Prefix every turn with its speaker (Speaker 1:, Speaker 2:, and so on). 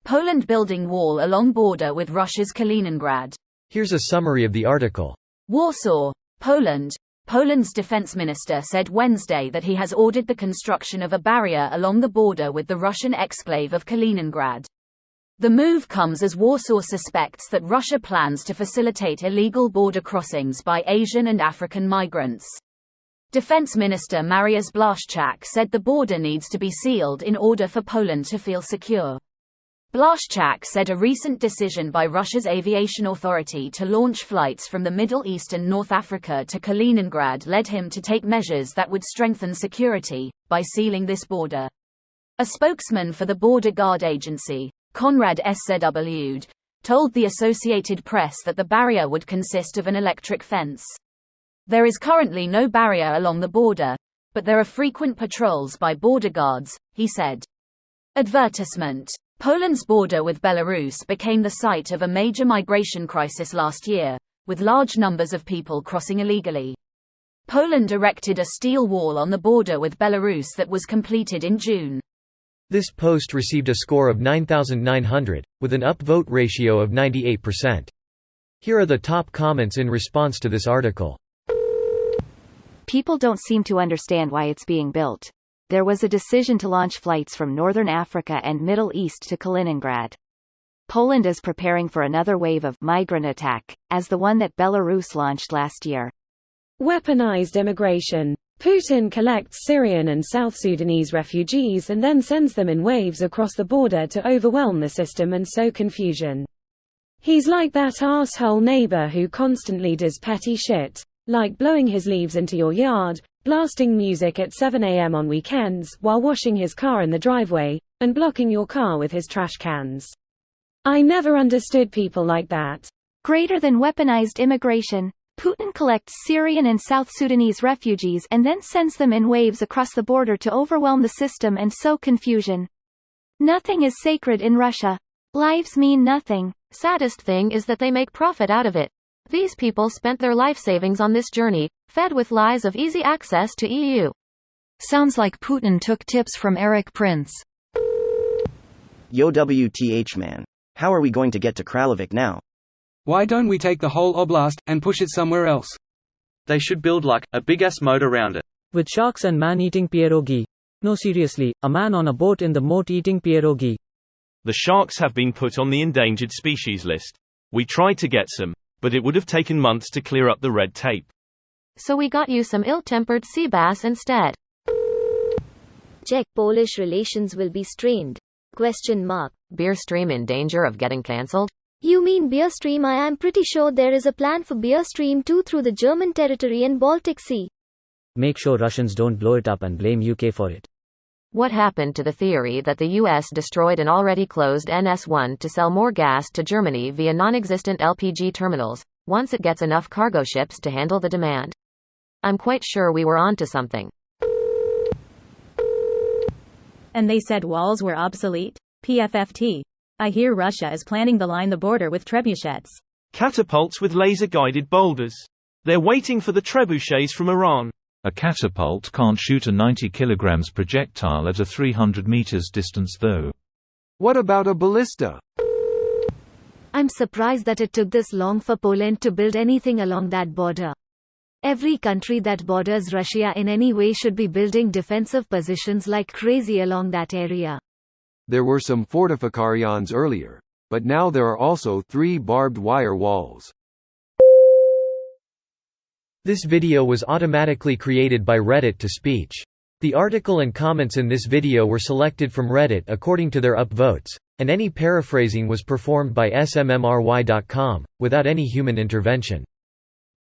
Speaker 1: Poland building wall along border with Russia's Kaliningrad.
Speaker 2: Here's a summary of the article.
Speaker 1: Warsaw, Poland. Poland's defense minister said Wednesday that he has ordered the construction of a barrier along the border with the Russian exclave of Kaliningrad. The move comes as Warsaw suspects that Russia plans to facilitate illegal border crossings by Asian and African migrants. Defense Minister Mariusz Błaszczak said the border needs to be sealed in order for Poland to feel secure. Błaszczak said a recent decision by Russia's aviation authority to launch flights from the Middle East and North Africa to Kaliningrad led him to take measures that would strengthen security by sealing this border. A spokesman for the Border Guard Agency, Konrad Szwd, told the Associated Press that the barrier would consist of an electric fence. There is currently no barrier along the border, but there are frequent patrols by border guards, he said. Advertisement. Poland's border with Belarus became the site of a major migration crisis last year, with large numbers of people crossing illegally. Poland erected a steel wall on the border with Belarus that was completed in June.
Speaker 2: This post received a score of 9,900, with an upvote ratio of 98%. Here are the top comments in response to this article.
Speaker 3: People don't seem to understand why it's being built. There was a decision to launch flights from Northern Africa and Middle East to Kaliningrad. Poland is preparing for another wave of migrant attack, as the one that Belarus launched last year.
Speaker 4: Weaponized immigration. Putin collects Syrian and South Sudanese refugees and then sends them in waves across the border to overwhelm the system and sow confusion. He's like that arsehole neighbor who constantly does petty shit, like blowing his leaves into your yard, blasting music at 7 a.m. on weekends while washing his car in the driveway, and blocking your car with his trash cans. I never understood people like that.
Speaker 3: Greater than weaponized immigration. Putin collects Syrian and South Sudanese refugees and then sends them in waves across the border to overwhelm the system and sow confusion. Nothing is sacred in Russia. Lives mean nothing.
Speaker 5: Saddest thing is that they make profit out of it. These people spent their life savings on this journey, fed with lies of easy access to EU.
Speaker 1: Sounds like Putin took tips from Eric Prince.
Speaker 6: Yo WTH man. How are we going to get to Kralovic now?
Speaker 7: Why don't we take the whole oblast, and push it somewhere else?
Speaker 8: They should build a big-ass moat around it.
Speaker 9: With sharks and man-eating pierogi. No seriously, a man on a boat in the moat eating pierogi.
Speaker 10: The sharks have been put on the endangered species list. We tried to get some, but it would have taken months to clear up the red tape.
Speaker 5: So we got you some ill-tempered sea bass instead.
Speaker 11: Czech-Polish relations will be strained?
Speaker 5: Beer Stream in danger of getting cancelled?
Speaker 11: You mean Beer Stream? I am pretty sure there is a plan for Beer Stream 2 through the German territory and Baltic Sea.
Speaker 9: Make sure Russians don't blow it up and blame UK for it.
Speaker 5: What happened to the theory that the US destroyed an already closed NS1 to sell more gas to Germany via non-existent LPG terminals, once it gets enough cargo ships to handle the demand? I'm quite sure we were onto something.
Speaker 12: And they said walls were obsolete? PFFT. I hear Russia is planning to line the border with trebuchets.
Speaker 10: Catapults with laser-guided boulders. They're waiting for the trebuchets from Iran.
Speaker 13: A catapult can't shoot a 90 kg projectile at a 300 meters distance though.
Speaker 14: What about a ballista?
Speaker 11: I'm surprised that it took this long for Poland to build anything along that border. Every country that borders Russia in any way should be building defensive positions like crazy along that area.
Speaker 14: There were some fortifications earlier, but now there are also 3 barbed wire walls.
Speaker 2: This video was automatically created by Reddit to speech. The article and comments in this video were selected from Reddit according to their upvotes, and any paraphrasing was performed by smmry.com, without any human intervention.